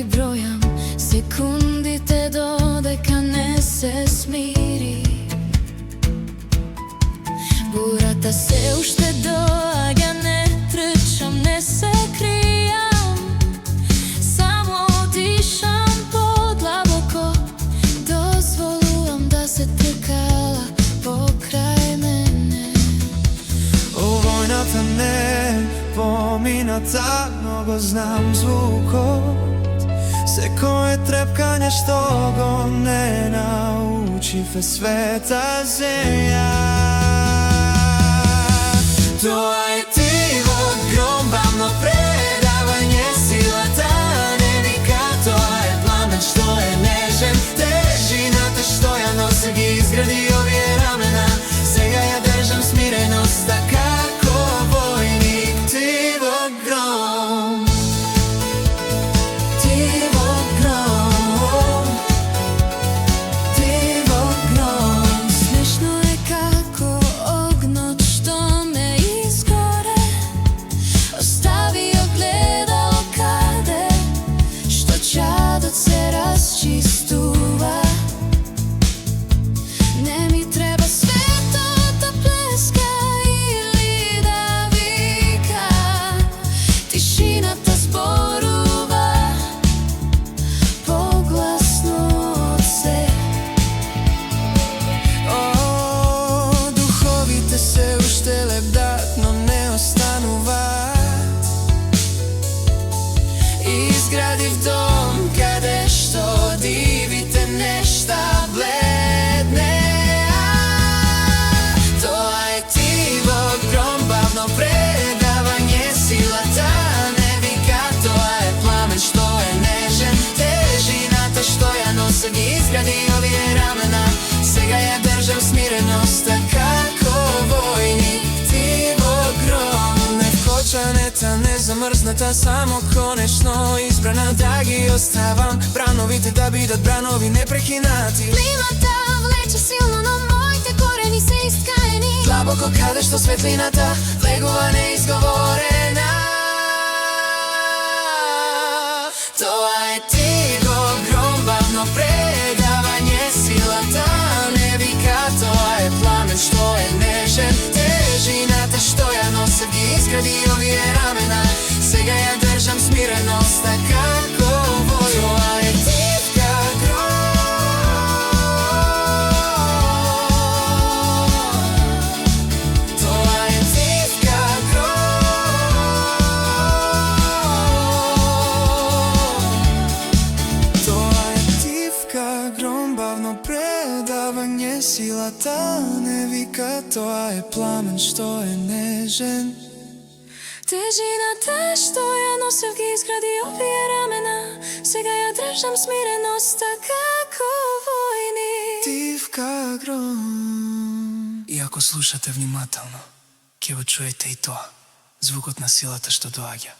ги бројам секундите додека не се смири. Бурата се уште доаѓа, не трчам, не се кријам, само дишам подлабоко, дозволувам да се тркала покрај мене. Војната не помината, но го знам звукот. Секое трепкање што го не научив е света земја. Тоа е тивот гром, бавно предавање, силата не вика. Тоа е пламен што е нежен, тежината што ја носи ги изгради овие рамена. Сега ја држам смиреноста како војник. Тивот гром, тивот гром, тивот гром. Смешно е како огнот што ме изгоре, остави огледало каде што чадот се расчистува. Не ми треба светот да плеска или да вика, тишината зборува погласно од се. Духовите се уште лебдат, но не остануваат. Изградив дом каде што дивите нешта бледнеа. Тоа е тивот гром, бавно предавање, силата не вика. Тоа е пламен што е нежен, тежината што ја носи ги изгради овие рамена. Сега ја држам смиреноста како војник. Тивот гром, не вкочанета, не замрзната, само конечно избрана да ги оставам. Брановите да бидат бранови непрекинати. Климата влече силно, но моите корени се искаени Длабоко каде што светлината влегува неизговорена. Тоа е тивот гром, бавно предавање, силата не вика. Тоа е пламен што е нежен, тежината што ја носи ги изгради овие рамена. Сега ја држам смиреноста како војник. Тоа е тивка гром, тоа е тивка гром, тоа е тивка гром, бавно предавање, силата не вика. Тоа е пламен што е нежен, тежината што ја носев ги изгради овие рамена. Сега ја држам смиреноста како војник. тивка гром. И ако слушате внимателно, ќе го чуете и тоа, звукот на силата што доаѓа.